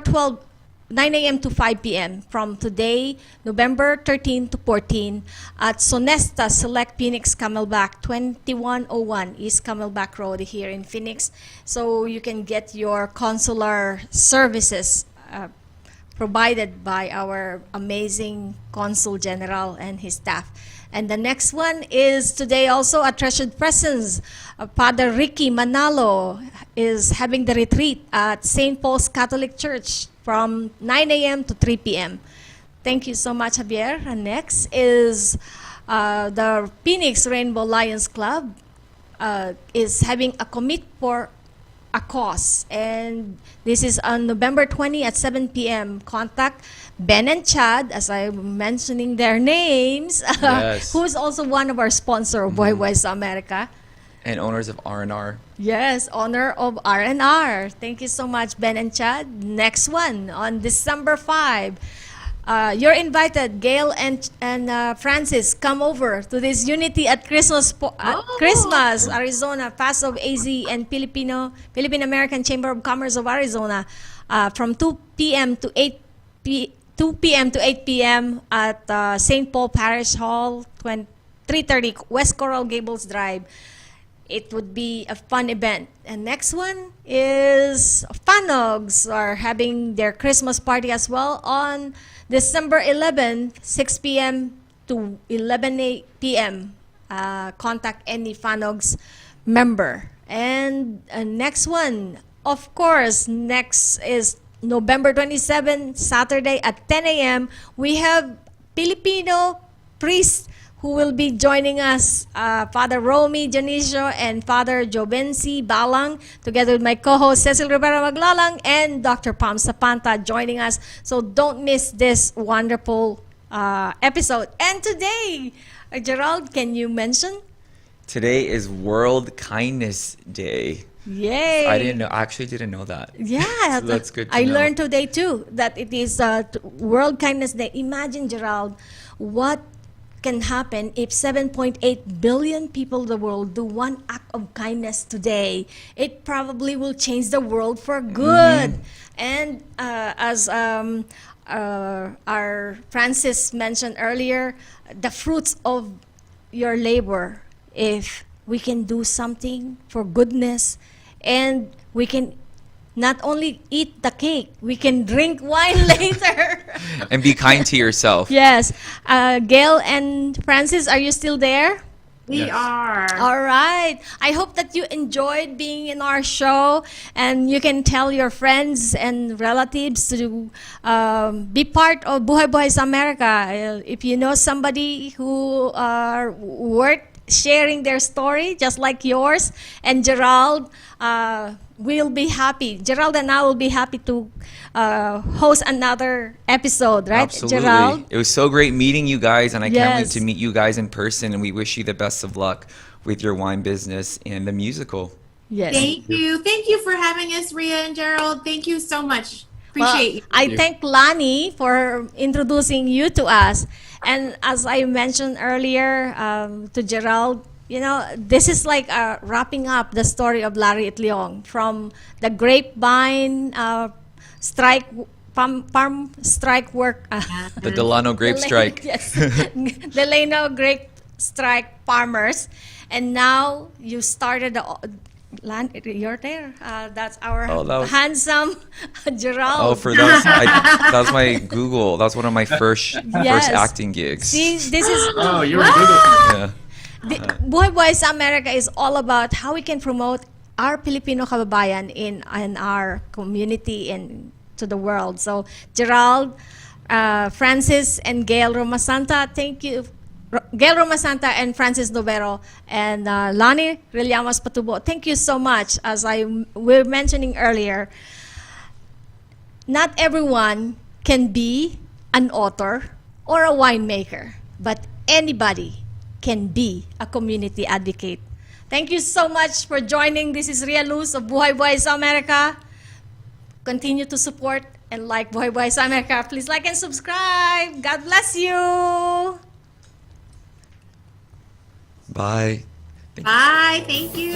9 a.m. to 5 p.m. from today, November 13 to 14 at Sonesta Select Phoenix Camelback 2101 East Camelback Road here in Phoenix. So you can get your consular services provided by our amazing Consul General and his staff. And the next one is today also a treasured presence. Father Ricky Manalo is having the retreat at St. Paul's Catholic Church from 9 a.m. to 3 p.m. Thank you so much, Javier. And next is the Phoenix Rainbow Lions Club is having a commit for a cause, and this is on November 20 at 7 p.m. Contact Ben and Chad, as I'm mentioning their names, Yes. who is also one of our sponsor of Buhay Buhay sa Amerika. And owners of R&R. Yes, honor of R&R. Thank you so much, Ben and Chad. Next one on December 5. You're invited, Gayle and Francis, come over to this Unity at Christmas, Christmas, Arizona, FAS of AZ and Filipino American Chamber of Commerce of Arizona from 2 p.m. to 8 p.m. at St. Paul Parish Hall, 330 West Coral Gables Drive. It would be a fun event. And next one is Fanogs are having their Christmas party as well on December 11, 6 p.m. to 11 p.m. Contact any Fanogs member. And next one, of course, next is November 27, Saturday at 10 a.m. We have Filipino priests who will be joining us, Father Romy Dionisio and Father Jovency Balang, together with my co-host Cecil Rivera Maglalang and Dr. Pam Sapanta joining us. So don't miss this wonderful episode. And today, Gerald, can you mention? Today is World Kindness Day. Yay! I actually didn't know that. Yeah, So that's good to I know. learned today too that it is World Kindness Day. Imagine, Gerald, what can happen if 7.8 billion people in the world do one act of kindness today. It probably will change the world for good. And as our Francis mentioned earlier, the fruits of your labor, if we can do something for goodness, and we can not only eat the cake, we can drink wine later. And be kind to yourself. Yes. Gayle and Francis, are you still there? We are. All right. I hope that you enjoyed being in our show, and you can tell your friends and relatives to be part of Buhay Buhay sa Amerika. If you know somebody who are worth sharing their story, just like yours, and Gerald, we'll be happy. Gerald and I will be happy to host another episode, right, Absolutely. Gerald? It was so great meeting you guys, and I can't wait Yes. to meet you guys in person. And we wish you the best of luck with your wine business and the musical. Yes. Thank you. Thank you for having us, Rhea and Gerald. Thank you so much. Well, Appreciate you. I thank Lani for introducing you to us. And as I mentioned earlier to Gerald, you know, this is like wrapping up the story of Larry Itliong from the grapevine strike, farm strike work. The Delano grape strike. Yes. Delano grape strike farmers, and now you started the land. You're there. That's our handsome Gerald. Oh, that was my Google. That was one of my first acting gigs. See, this is. Oh, you were Google. Yeah. Buhay Buhay sa America is all about how we can promote our Filipino kababayan in our community and to the world. So, Gerald, Francis, and Gayle Romasanta, thank you. Gayle Romasanta and Francis Novero and Lani Rillamas Patubo, thank you so much. As we were mentioning earlier, not everyone can be an author or a winemaker, but anybody can be a community advocate. Thank you so much for joining. This is Ria Luz of Buhay Buhay sa Amerika. Continue to support and like Buhay Buhay sa Amerika. Please like and subscribe. God bless you. Bye. Bye. Thank you.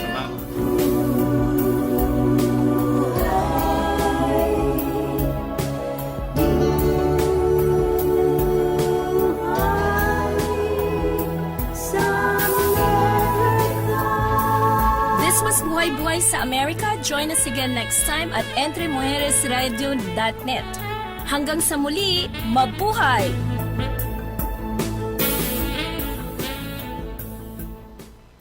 This was Buhay Buhay sa Amerika. Join us again next time at entremujeresradio.net. Hanggang sa muli, mabuhay!